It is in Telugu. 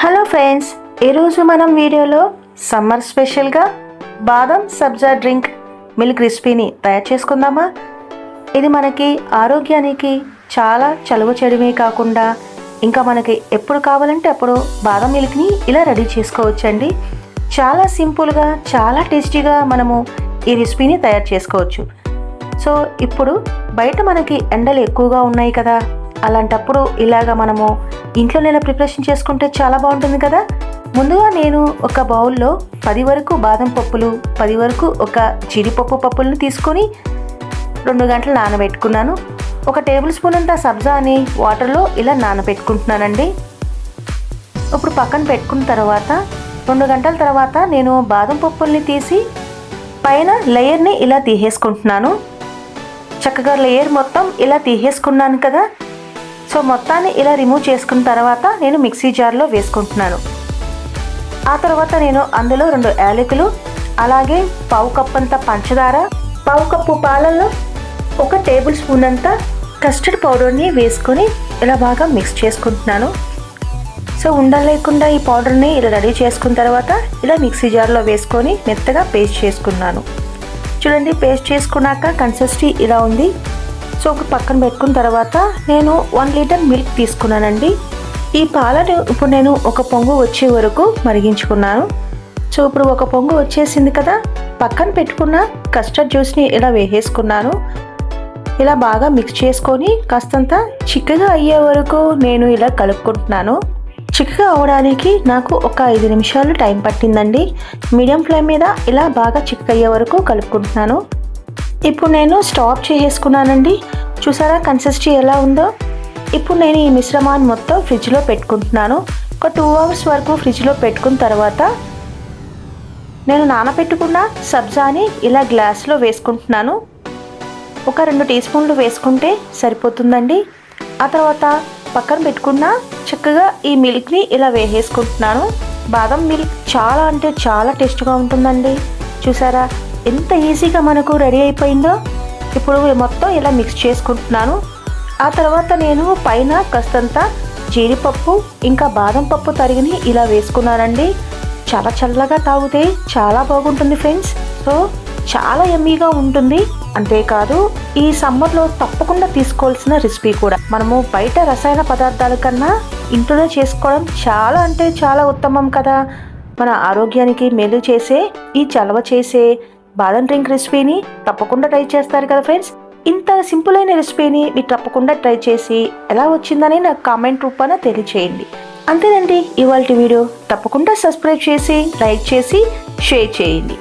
హలో ఫ్రెండ్స్, ఈరోజు మనం వీడియోలో సమ్మర్ స్పెషల్గా బాదం సబ్జా డ్రింక్ మిల్క్ రెసిపీని తయారు చేసుకుందామా. ఇది మనకి ఆరోగ్యానికి చాలా చలువ చేయడమే కాకుండా ఇంకా మనకి ఎప్పుడు కావాలంటే అప్పుడు బాదం మిల్క్ని ఇలా రెడీ చేసుకోవచ్చండి. చాలా సింపుల్గా చాలా టేస్టీగా మనము ఈ రెసిపీని తయారు చేసుకోవచ్చు. సో ఇప్పుడు బయట మనకి ఎండలు ఎక్కువగా ఉన్నాయి కదా, అలాంటప్పుడు ఇలాగ మనము ఇంట్లోనే ప్రిపరేషన్ చేసుకుంటే చాలా బాగుంటుంది కదా. ముందుగా నేను ఒక బౌల్లో 10 వరకు బాదం పప్పులు, 10 వరకు ఒక జీడిపప్పు పప్పులను తీసుకొని 2 గంటలు నానబెట్టుకున్నాను. 1 టేబుల్ స్పూన్ అంత సబ్జాని వాటర్లో ఇలా నానబెట్టుకుంటున్నానండి. ఇప్పుడు పక్కన పెట్టుకున్న తర్వాత 2 గంటల తర్వాత నేను బాదం పప్పుల్ని తీసి పైన లేయర్ని ఇలా తీసేసుకుంటున్నాను. చక్కగా లేయర్ మొత్తం ఇలా తీసేసుకున్నాను కదా. సో మొత్తాన్ని ఇలా రిమూవ్ చేసుకున్న తర్వాత నేను మిక్సీ జార్లో వేసుకుంటున్నాను. ఆ తర్వాత నేను అందులో 2 యాలకులు, అలాగే 1/2 కప్ అంత పంచదార, 1/2 కప్పు పాలల్లో 1 టేబుల్ స్పూన్ అంత కస్టర్డ్ పౌడర్ని వేసుకొని ఇలా బాగా మిక్స్ చేసుకుంటున్నాను. సో ఉండలేకుండా ఈ పౌడర్ని ఇలా రెడీ చేసుకున్న తర్వాత ఇలా మిక్సీ జార్లో వేసుకొని మెత్తగా పేస్ట్ చేసుకున్నాను. చూడండి, పేస్ట్ చేసుకున్నాక కన్సిస్టెన్సీ ఇలా ఉంది. సో ఒక పక్కన పెట్టుకున్న తర్వాత నేను 1 లీటర్ మిల్క్ తీసుకున్నానండి. ఈ పాలను ఇప్పుడు నేను 1 పొంగు వచ్చే వరకు మరిగించుకున్నాను. సో ఇప్పుడు 1 పొంగు వచ్చేసింది కదా, పక్కన పెట్టుకున్న కస్టర్డ్ జ్యూస్ని ఇలా వేసేసుకున్నాను. ఇలా బాగా మిక్స్ చేసుకొని కాస్తంత చిక్కగా అయ్యే వరకు నేను ఇలా కలుపుకుంటున్నాను. చిక్కగా అవడానికి నాకు ఒక 5 నిమిషాలు టైం పట్టిందండి. మీడియం ఫ్లేమ్ మీద ఇలా బాగా చిక్కగా అయ్యే వరకు కలుపుకుంటున్నాను. ఇప్పుడు నేను స్టాప్ చేసేసుకున్నానండి. చూసారా కన్సిస్టెన్సీ ఎలా ఉందో. ఇప్పుడు నేను ఈ మిశ్రమాన్ని మొత్తం ఫ్రిడ్జ్లో పెట్టుకుంటున్నాను. ఒక 2 అవర్స్ వరకు ఫ్రిడ్జ్లో పెట్టుకున్న తర్వాత నేను నానబెట్టుకున్న సబ్జాని ఇలా గ్లాస్లో వేసుకుంటున్నాను. ఒక 2 టీ స్పూన్లు వేసుకుంటే సరిపోతుందండి. ఆ తర్వాత పక్కన పెట్టుకున్న చక్కగా ఈ మిల్క్ని ఇలా వేసేసుకుంటున్నాను. బాదం మిల్క్ చాలా అంటే చాలా టేస్ట్గా ఉంటుందండి. చూసారా ఎంత ఈజీగా మనకు రెడీ అయిపోయిందో. ఇప్పుడు మొత్తం ఇలా మిక్స్ చేసుకుంటున్నాను. ఆ తర్వాత నేను పైన కాస్తంత జీడిపప్పు ఇంకా బాదం పప్పు తరిగిని ఇలా వేసుకున్నానండి. చాలా చల్లగా తాగితే చాలా బాగుంటుంది ఫ్రెండ్స్. సో చాలా యమ్మీగా ఉంటుంది. అంతేకాదు ఈ సమ్మర్లో తప్పకుండా తీసుకోవాల్సిన రెసిపీ కూడా. మనము బయట రసాయన పదార్థాల కన్నా ఇంట్లోనే చేసుకోవడం చాలా అంటే చాలా ఉత్తమం కదా. మన ఆరోగ్యానికి మేలు చేసే ఈ చలవ చేసే బాదం డ్రింక్ రెసిపీని తప్పకుండా ట్రై చేస్తారు కదా ఫ్రెండ్స్. ఇంత సింపుల్ అయిన రెసిపీని మీరు తప్పకుండా ట్రై చేసి ఎలా వచ్చిందని నాకు కామెంట్ రూపాన తెలియచేయండి. అంతేనండి ఇవాల్టి వీడియో. తప్పకుండా సబ్స్క్రైబ్ చేసి, లైక్ చేసి, షేర్ చేయండి.